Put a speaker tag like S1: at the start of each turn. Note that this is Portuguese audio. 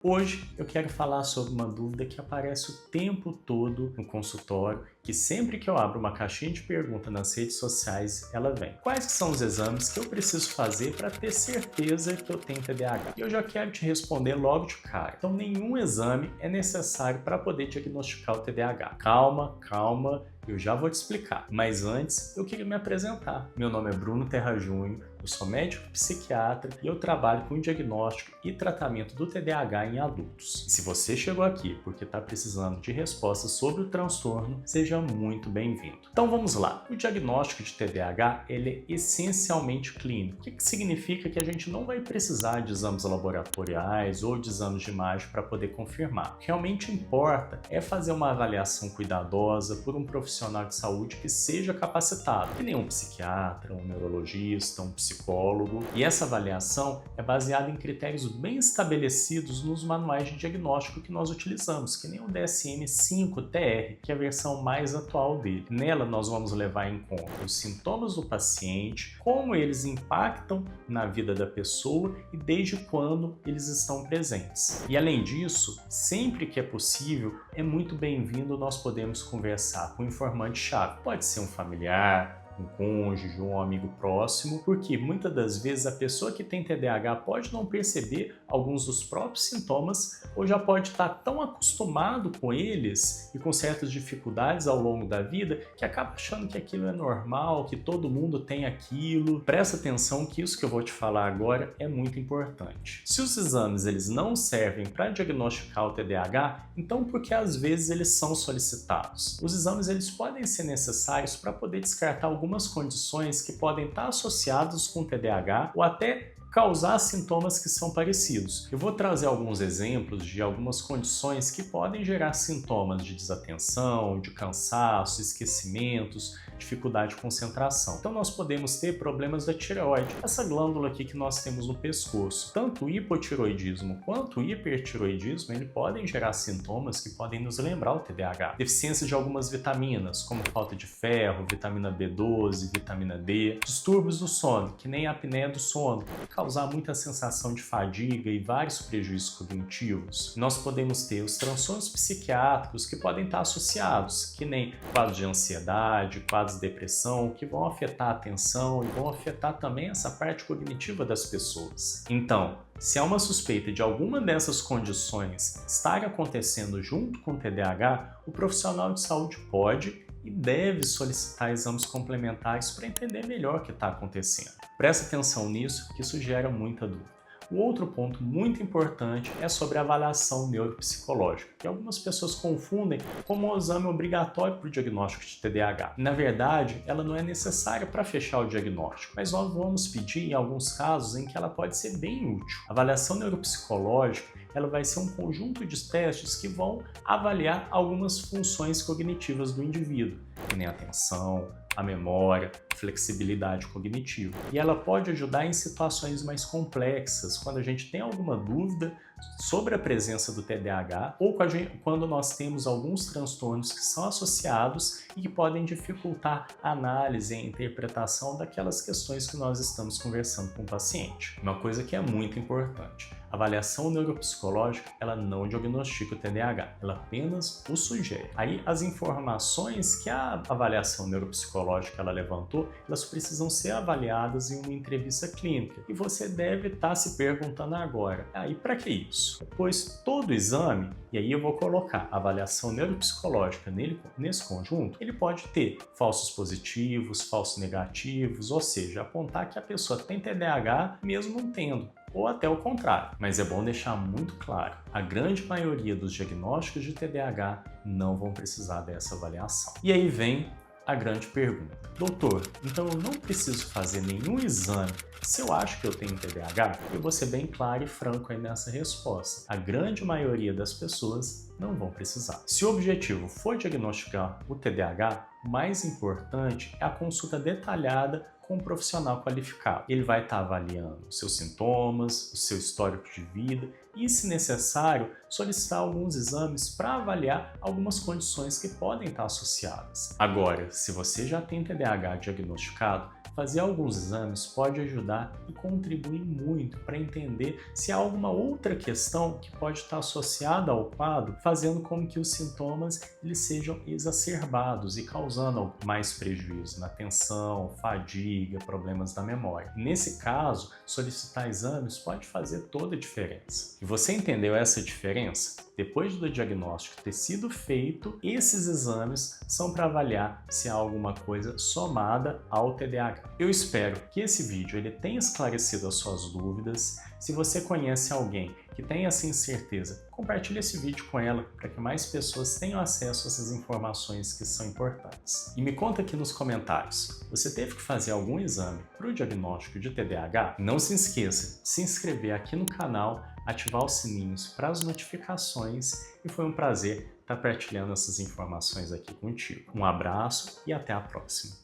S1: Hoje eu quero falar sobre uma dúvida que aparece o tempo todo no consultório, que sempre que eu abro uma caixinha de pergunta nas redes sociais, ela vem. Quais que são os exames que eu preciso fazer para ter certeza que eu tenho TDAH? E eu já quero te responder logo de cara. Então, nenhum exame é necessário para poder diagnosticar o TDAH. Calma, eu já vou te explicar. Mas antes, eu queria me apresentar. Meu nome é Bruno Terra Júnior, eu sou médico psiquiatra e eu trabalho com diagnóstico e tratamento do TDAH em adultos. E se você chegou aqui porque está precisando de respostas sobre o transtorno, seja muito bem-vindo. Então vamos lá. O diagnóstico de TDAH ele é essencialmente clínico. O que significa que a gente não vai precisar de exames laboratoriais ou de exames de imagem para poder confirmar. O que realmente importa é fazer uma avaliação cuidadosa por um profissional de saúde que seja capacitado, que nem um psiquiatra, um neurologista, um psicólogo, e essa avaliação é baseada em critérios bem estabelecidos nos manuais de diagnóstico que nós utilizamos, que nem o DSM-5-TR, que é a versão mais atual dele. Nela nós vamos levar em conta os sintomas do paciente, como eles impactam na vida da pessoa e desde quando eles estão presentes. E além disso, sempre que é possível, é muito bem-vindo nós podemos conversar com o informante-chave. Pode ser um familiar, um cônjuge, um amigo próximo, porque muitas das vezes a pessoa que tem TDAH pode não perceber alguns dos próprios sintomas ou já pode estar tão acostumado com eles e com certas dificuldades ao longo da vida que acaba achando que aquilo é normal, que todo mundo tem aquilo. Presta atenção que isso que eu vou te falar agora é muito importante. Se os exames eles não servem para diagnosticar o TDAH, então porque às vezes eles são solicitados? Os exames eles podem ser necessários para poder descartar algumas condições que podem estar associadas com TDAH ou até causar sintomas que são parecidos. Eu vou trazer alguns exemplos de algumas condições que podem gerar sintomas de desatenção, de cansaço, esquecimentos, dificuldade de concentração. Então nós podemos ter problemas da tireoide, essa glândula aqui que nós temos no pescoço. Tanto o hipotireoidismo quanto o hipertireoidismo, ele podem gerar sintomas que podem nos lembrar o TDAH. Deficiência de algumas vitaminas, como falta de ferro, vitamina B12, vitamina D. Distúrbios do sono, que nem a apneia do sono, causar muita sensação de fadiga e vários prejuízos cognitivos. Nós podemos ter os transtornos psiquiátricos que podem estar associados, que nem quadros de ansiedade, quadros de depressão, que vão afetar a atenção e vão afetar também essa parte cognitiva das pessoas. Então, se há uma suspeita de alguma dessas condições estar acontecendo junto com o TDAH, o profissional de saúde pode e deve solicitar exames complementares para entender melhor o que está acontecendo. Presta atenção nisso, que isso gera muita dúvida. O outro ponto muito importante é sobre a avaliação neuropsicológica, que algumas pessoas confundem como um exame obrigatório para o diagnóstico de TDAH. Na verdade, ela não é necessária para fechar o diagnóstico, mas nós vamos pedir em alguns casos em que ela pode ser bem útil. A avaliação neuropsicológica ela vai ser um conjunto de testes que vão avaliar algumas funções cognitivas do indivíduo, que nem a atenção, a memória, flexibilidade cognitiva. E ela pode ajudar em situações mais complexas, quando a gente tem alguma dúvida sobre a presença do TDAH ou quando nós temos alguns transtornos que são associados e que podem dificultar a análise e a interpretação daquelas questões que nós estamos conversando com o paciente. Uma coisa que é muito importante. A avaliação neuropsicológica, ela não diagnostica o TDAH, ela apenas o sugere. Aí as informações que a avaliação neuropsicológica ela levantou, elas precisam ser avaliadas em uma entrevista clínica. E você deve estar se perguntando agora, e para que isso? Pois todo exame, e aí eu vou colocar a avaliação neuropsicológica nesse conjunto, ele pode ter falsos positivos, falsos negativos, ou seja, apontar que a pessoa tem TDAH mesmo não tendo, ou até o contrário. Mas é bom deixar muito claro, a grande maioria dos diagnósticos de TDAH não vão precisar dessa avaliação. E aí vem a grande pergunta. Doutor, então eu não preciso fazer nenhum exame se eu acho que eu tenho TDAH? Eu vou ser bem claro e franco aí nessa resposta. A grande maioria das pessoas não vão precisar. Se o objetivo for diagnosticar o TDAH, o mais importante é a consulta detalhada com um profissional qualificado. Ele vai estar avaliando os seus sintomas, o seu histórico de vida e, se necessário, solicitar alguns exames para avaliar algumas condições que podem estar associadas. Agora, se você já tem TDAH diagnosticado, Fazer alguns exames pode ajudar e contribuir muito para entender se há alguma outra questão que pode estar associada ao quadro, fazendo com que os sintomas eles sejam exacerbados e causando mais prejuízo na atenção, fadiga, problemas da memória. Nesse caso, solicitar exames pode fazer toda a diferença. E você entendeu essa diferença? Depois do diagnóstico ter sido feito, esses exames são para avaliar se há alguma coisa somada ao TDAH. Eu espero que esse vídeo ele tenha esclarecido as suas dúvidas. Se você conhece alguém que tem essa incerteza, compartilhe esse vídeo com ela para que mais pessoas tenham acesso a essas informações que são importantes. E me conta aqui nos comentários, você teve que fazer algum exame para o diagnóstico de TDAH? Não se esqueça de se inscrever aqui no canal, ativar os sininhos para as notificações e foi um prazer estar partilhando essas informações aqui contigo. Um abraço e até a próxima!